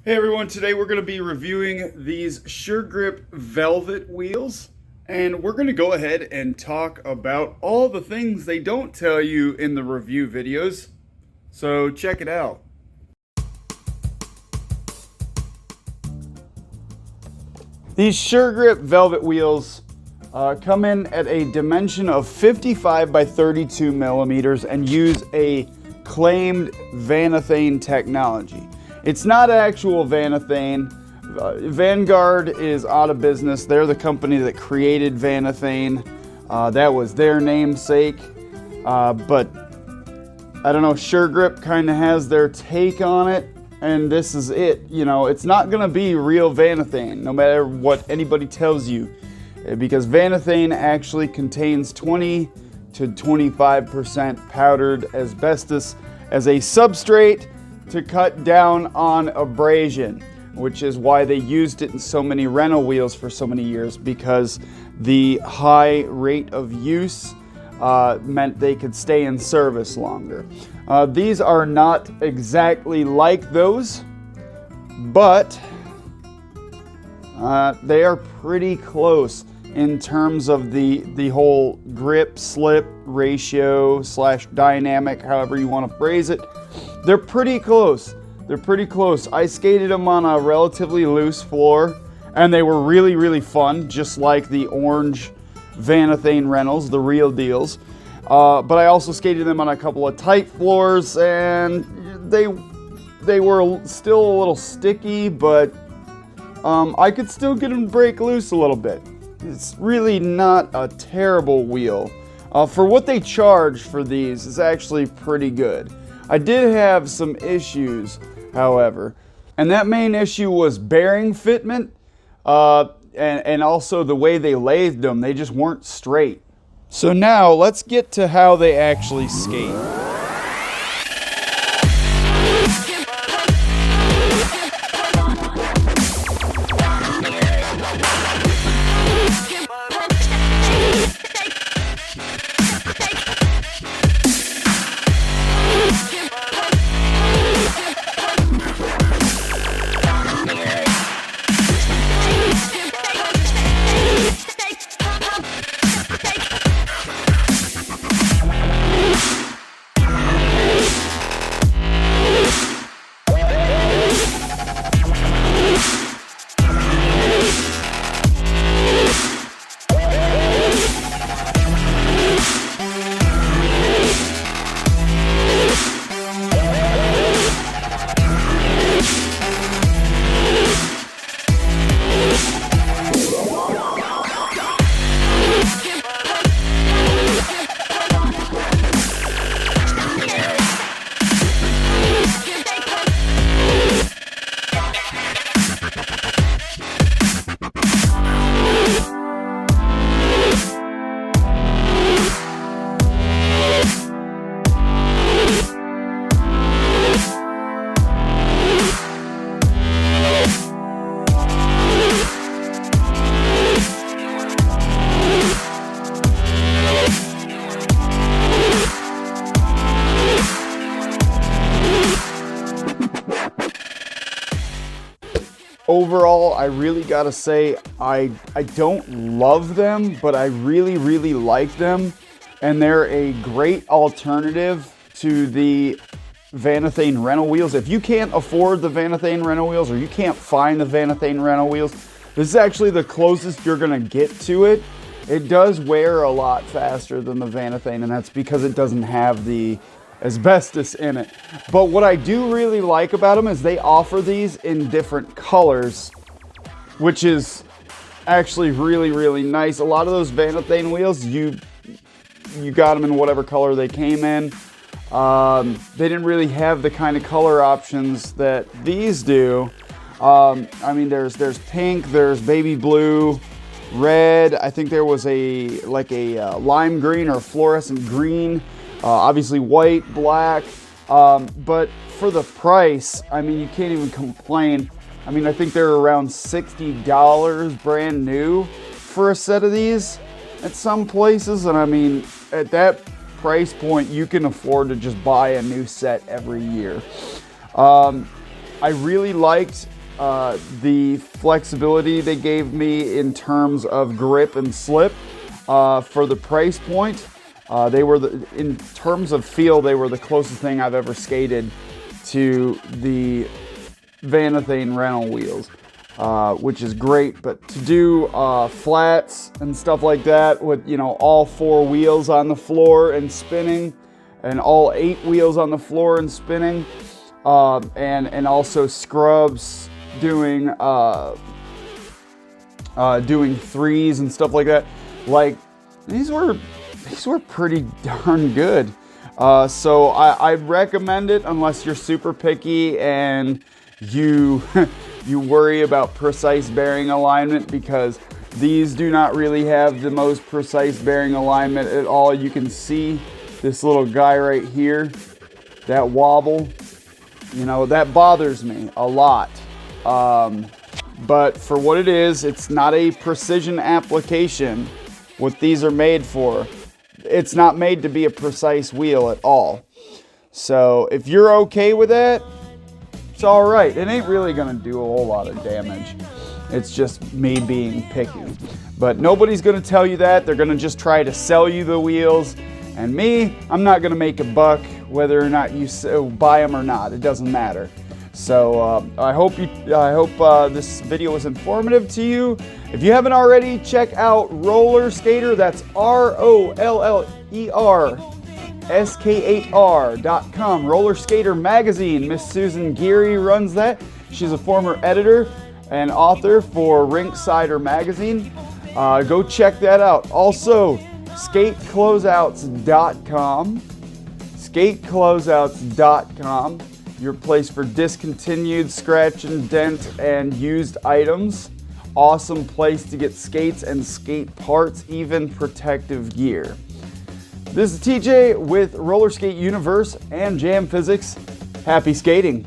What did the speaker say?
Hey everyone, today we're going to be reviewing these Sure Grip Velvet wheels, and we're going to go ahead and talk about all the things they don't tell you in the review videos. So check it out. These Sure Grip Velvet wheels come in at a dimension of 55 by 32 millimeters and use a claimed vanathane technology. It's not actual vanathane. Vanguard is out of business. They're the company that created vanathane. That was their namesake. But I don't know, Sure Grip kind of has their take on it. And this is it. You know, it's not going to be real vanathane, no matter what anybody tells you. Because vanathane actually contains 20 to 25% powdered asbestos as a substrate to cut down on abrasion, which is why they used it in so many rental wheels for so many years, because the high rate of use meant they could stay in service longer. These are not exactly like those, but they are pretty close in terms of the whole grip slip ratio / dynamic, however you want to phrase it. They're pretty close. They're pretty close. I skated them on a relatively loose floor, and they were really, really fun, just like the orange vanathane rentals, the real deals. But I also skated them on a couple of tight floors, and they were still a little sticky, but I could still get them to break loose a little bit. It's really not a terrible wheel. For what they charge for these, it's actually pretty good. I did have some issues, however, and that main issue was bearing fitment, and also the way they lathed them. They just weren't straight. So now let's get to how they actually skate. Overall, I really gotta say, I don't love them, but I really, really like them. And they're a great alternative to the vanathane rental wheels. If you can't afford the vanathane rental wheels, or you can't find the vanathane rental wheels, this is actually the closest you're gonna get to it. It does wear a lot faster than the vanathane, and that's because it doesn't have the asbestos in it. But what I do really like about them is they offer these in different colors, which is actually really, really nice. A lot of those vanathane wheels, you got them in whatever color they came in. They didn't really have the kind of color options that these do. I mean, there's pink, there's baby blue, red. I think there was a lime green or fluorescent green. Obviously white, black, but for the price, I mean, you can't even complain. I mean, I think they're around $60 brand new for a set of these at some places, and I mean, at that price point, you can afford to just buy a new set every year. I really liked the flexibility they gave me in terms of grip and slip for the price point. They were, in terms of feel, they were the closest thing I've ever skated to the vanathane rental wheels, which is great. But to do flats and stuff like that with, you know, all 4 wheels on the floor and spinning, and all 8 wheels on the floor and spinning, and also scrubs doing doing 3s and stuff like that. Like, these were pretty darn good. So I'd recommend it unless you're super picky and you you worry about precise bearing alignment, because these do not really have the most precise bearing alignment at all. You can see this little guy right here, that wobble, you know, that bothers me a lot. But for what it is, it's not a precision application. What these are made for, it's not made to be a precise wheel at all. So if you're okay with that, it's all right. It ain't really gonna do a whole lot of damage. It's just me being picky. But nobody's gonna tell you that. They're gonna just try to sell you the wheels. And me, I'm not gonna make a buck whether or not you buy them or not. It doesn't matter. So I hope this video was informative to you. If you haven't already, check out Rollerskater. That's ROLLERSKATR.com. Roller Skater Magazine. Miss Susan Geary runs that. She's a former editor and author for Rinksider Magazine. Go check that out. Also, Skatecloseouts.com. Skatecloseouts.com. Your place for discontinued, scratch and dent, and used items. Awesome place to get skates and skate parts, even protective gear. This is TJ with Roller Skate Universe and Jam Physics. Happy skating!